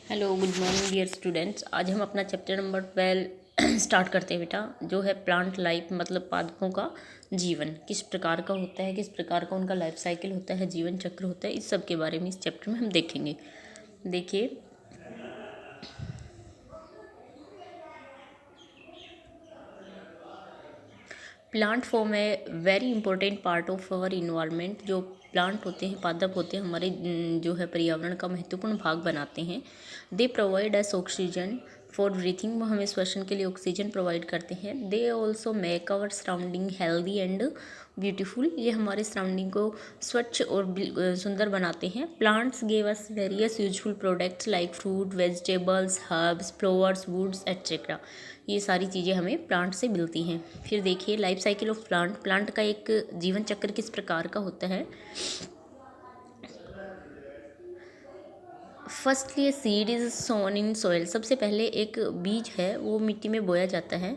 Hello good morning dear students. आज हम अपना चैप्टर नंबर 12 स्टार्ट करते हैं बेटा, जो है प्लांट लाइफ, मतलब पादपों का जीवन किस प्रकार का होता है, किस प्रकार का उनका लाइफ साइकिल होता है, जीवन चक्र होता है, इस सब के बारे में इस चैप्टर में हम देखेंगे। देखिए, प्लांट फॉर्म है very important part of our environment. जो प्लांट होते हैं, पादप होते हैं, हमारे जो है पर्यावरण का महत्वपूर्ण भाग बनाते हैं। They provide us oxygen for breathing, वो हमें श्वसन के लिए ऑक्सीजन प्रोवाइड करते हैं। They also make our surrounding healthy and beautiful, ये हमारे सराउंडिंग को स्वच्छ और सुंदर बनाते हैं। Plants give us various useful products like fruit, vegetables, herbs, flowers, woods etcetera. ये सारी चीज़ें हमें प्लांट से मिलती हैं। फिर देखिए life cycle of plant. Plant का एक जीवन चक्र किस प्रकार का होता है। Firstly seed is sown in soil, सबसे पहले एक बीज है वो मिट्टी में बोया जाता है।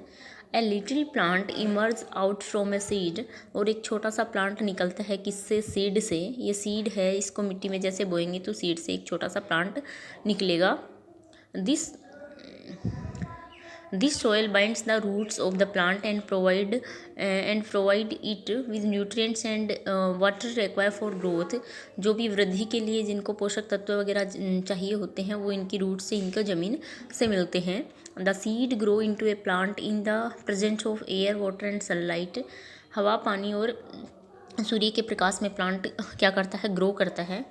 A little plant emerge out from a seed, और एक छोटा सा प्लांट निकलता है किससे, सीड से। ये सीड है, इसको मिट्टी में जैसे बोएंगे तो सीड से एक छोटा सा प्लांट निकलेगा। This soil binds the roots of the plant and provide it with nutrients and water required for growth। जो भी वृद्धि के लिए जिनको पोषक तत्व वगैरह चाहिए होते हैं वो इनकी रूट से, इनका ज़मीन से मिलते हैं। The seed grow into A plant in the presence of air, water and sunlight. हवा, पानी और सूर्य के प्रकाश में प्लांट क्या करता है, ग्रो करता है।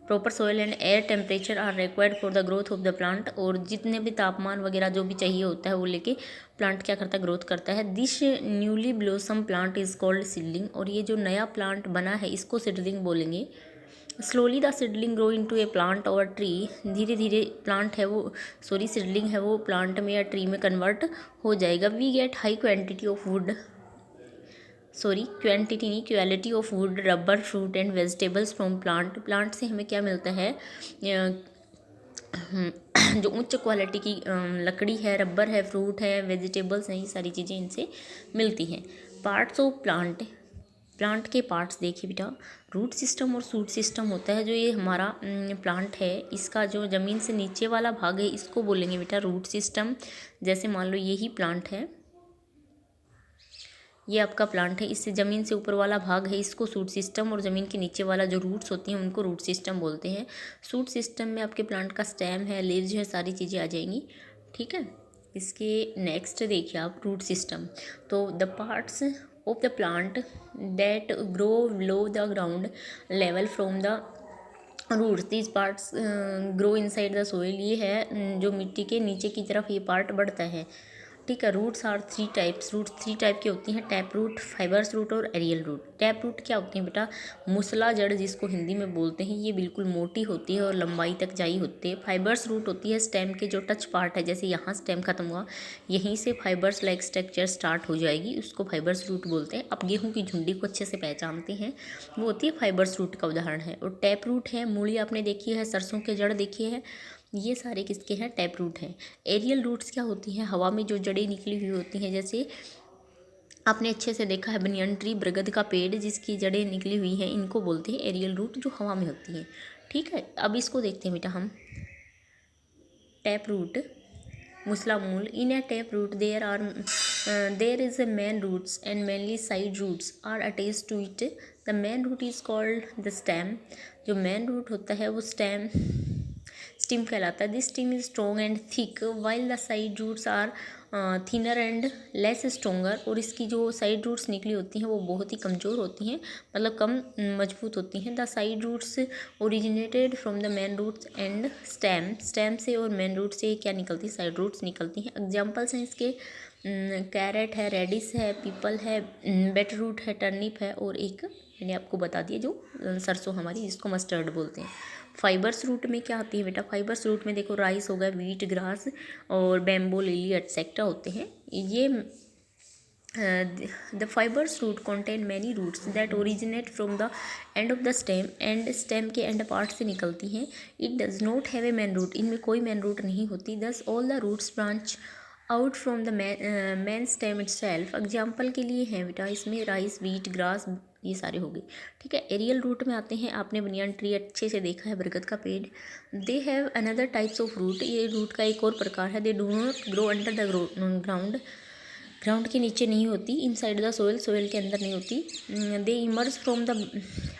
Proper soil and air temperature are required for the growth of the plant, और जितने भी तापमान वगैरह जो भी चाहिए होता है वो लेके प्लांट क्या करता है, ग्रोथ करता है। This newly blossom plant is called seedling, और ये जो नया प्लांट बना है इसको सीडलिंग बोलेंगे। Slowly the seedling grow into A plant और ट्री, धीरे धीरे प्लांट है वो, सॉरी सीडलिंग है वो प्लांट में या ट्री में कन्वर्ट हो जाएगा। We get high quantity of wood, quantity नहीं, quality of wood, rubber, fruit and vegetables from plant. Plant से हमें क्या मिलता है, जो उच्च क्वालिटी की लकड़ी है, रबर है, फ्रूट है, वेजिटेबल्स हैं, ये सारी चीज़ें इनसे मिलती हैं। Parts of plant. प्लांट के पार्ट्स देखिए बेटा, रूट सिस्टम और शूट सिस्टम होता है। जो ये हमारा प्लांट है, इसका जो ज़मीन से नीचे वाला भाग है इसको बोलेंगे बेटा रूट सिस्टम। जैसे मान लो यही प्लांट है, ये आपका प्लांट है, इससे ज़मीन से ऊपर वाला भाग है इसको शूट सिस्टम, और ज़मीन के नीचे वाला जो रूट्स होती हैं उनको रूट सिस्टम बोलते हैं। शूट सिस्टम में आपके प्लांट का स्टेम है, लीव्स है, सारी चीज़ें आ जाएंगी, ठीक है। इसके नेक्स्ट देखिए आप रूट सिस्टम। तो the parts of the plant that grow below the ground level from the roots, these parts grow inside the soil. ये है जो मिट्टी के नीचे की तरफ ये पार्ट बढ़ता है, ठीक है। Roots are three types, roots three type की होती हैं, टैप रूट, फाइबर्स रूट और एरियल रूट। टैप रूट क्या होती हैं बेटा, मूसला जड़ जिसको हिंदी में बोलते हैं, ये बिल्कुल मोटी होती है और लंबाई तक जाई होती है। फाइबर्स रूट होती है स्टेम के जो टच पार्ट है, जैसे यहाँ स्टेम खत्म हुआ, यहीं से फाइबर्स लाइक स्ट्रक्चर स्टार्ट हो जाएगी, उसको फाइबर्स रूट बोलते हैं। अब गेहूँ की झुंडी को अच्छे से पहचानते हैं, वो होती है फाइबर्स रूट का उदाहरण है। और टैप रूट है, मूली आपने देखी है, सरसों के जड़ देखी है, ये सारे किसके हैं, टैप रूट हैं। एरियल रूट्स क्या होती हैं, हवा में जो जड़ें निकली हुई होती हैं, जैसे आपने अच्छे से देखा है बनियन ट्री, बरगद का पेड़ जिसकी जड़ें निकली हुई हैं, इनको बोलते हैं एरियल रूट, जो हवा में होती हैं, ठीक है। अब इसको देखते हैं बेटा हम, टैप रूट, मूसला मूल। In a tap root there is a main roots and mainly side roots are attached to it. The main root is called the stem, जो मेन रूट होता है वो स्टीम कहलाता है। This stem is strong and thick while the side roots are thinner and less stronger, और इसकी जो side roots निकली होती हैं वो बहुत ही कमज़ोर होती हैं, मतलब कम मजबूत होती हैं। The side roots originated from the main roots and stem से और मेन रूट से क्या निकलती है, साइड रूट्स निकलती हैं। एग्जाम्पल्स हैं इसके, कैरेट है, रेडिस है, पीपल है, बेट रूट है, टर्निप है, और एक मैंने आपको बता दिया जो सरसों हमारी, जिसको मस्टर्ड बोलते हैं। फाइबर्स रूट में क्या आती है बेटा, फाइबर्स रूट में देखो राइस हो गया, वीट, ग्रास और बैम्बो, लिली एटसेट्रा होते हैं। ये the fibrous root contain many roots that originate from the end of the stem, and stem के end part से निकलती हैं। it does not have a main root, इनमें कोई main root नहीं होती। thus all the roots branch out from the main stem itself। Example के लिए हैं बेटा इसमें राइस, वीट, ग्रास, ये सारे हो गए। ठीक है, एरियल रूट में आते हैं। आपने बनियान ट्री अच्छे से देखा है, बरगद का पेड़। They have another types of root, ये रूट का एक और प्रकार है। They do not grow under the ground, ground के नीचे नहीं होती। इनसाइड द सोइल, सोइल के अंदर नहीं होती। They emerge from the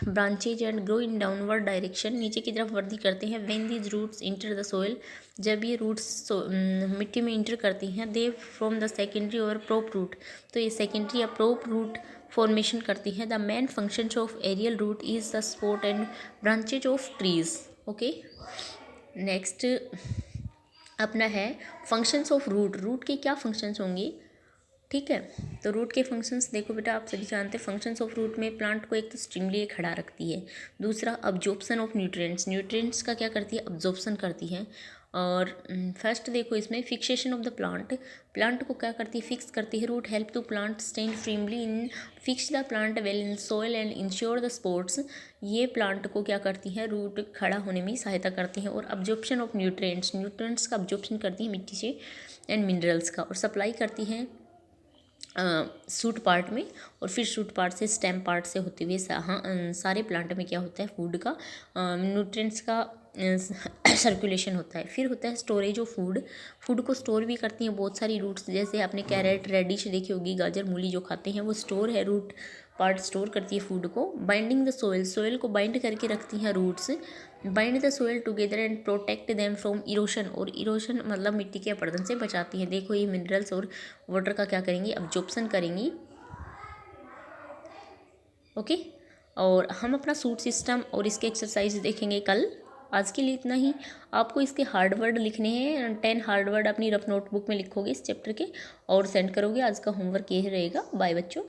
branches and grow in downward direction, नीचे की तरफ वृद्धि करते हैं। When these roots enter the soil, जब ये रूट्स मिट्टी में इंटर करती हैं। दे फ्रॉम द सेकेंडरी और प्रोप रूट, तो ये सेकेंडरी या प्रोप रूट फॉर्मेशन करती हैं। The main functions of aerial root is the support and branches of trees. Okay, next अपना है फंक्शंस ऑफ रूट। रूट के क्या फंक्शंस होंगे? ठीक है, तो रूट के फंक्शंस देखो बेटा, आप सभी जानते हैं। फंक्शंस ऑफ रूट में प्लांट को एक तो स्टिमुलेट खड़ा रखती है, दूसरा अब्जॉर्प्शन ऑफ न्यूट्रिएंट्स, न्यूट्रिएंट्स का क्या करती है? अब्जॉर्प्शन करती है। और फर्स्ट देखो इसमें fixation of the plant, plant को क्या करती है? फिक्स करती है। Root help to plant stand firmly in, fix the plant well in soil and ensure the supports, ये प्लांट को क्या करती हैं? रूट खड़ा होने में सहायता करती हैं। और अब्जॉर्प्शन ऑफ न्यूट्रिएंट्स, न्यूट्रिएंट्स का अब्जॉर्प्शन करती है मिट्टी से एंड मिनरल्स का, और सप्लाई करती हैं सूट पार्ट में, और फिर सूट पार्ट से स्टेम पार्ट से होते हुए सारे प्लांट में क्या होता है? फूड का न्यूट्रिएंट्स का सर्कुलेशन होता है। फिर होता है स्टोरेज ऑफ फूड, फूड को स्टोर भी करती हैं बहुत सारी रूट्स, जैसे आपने कैरेट, रेडिश देखी होगी, गाजर, मूली जो खाते हैं वो स्टोर है, रूट पार्ट स्टोर करती है फूड को। बाइंडिंग द सोइल, सोइल को बाइंड करके रखती हैं roots. Bind the soil together and protect them from erosion, और इरोशन मतलब मिट्टी के अपरदन से बचाती हैं। देखो ये मिनरल्स और वाटर का क्या करेंगी? अब्जॉर्प्शन करेंगी। ओके, और हम अपना सूट सिस्टम और इसके एक्सरसाइज देखेंगे कल। आज के लिए इतना ही। आपको इसके हार्ड वर्ड लिखने हैं, 10 हार्ड वर्ड अपनी रफ नोटबुक में लिखोगे इस चैप्टर के और सेंड करोगे। आज का होमवर्क ये रहेगा। बाय बच्चों।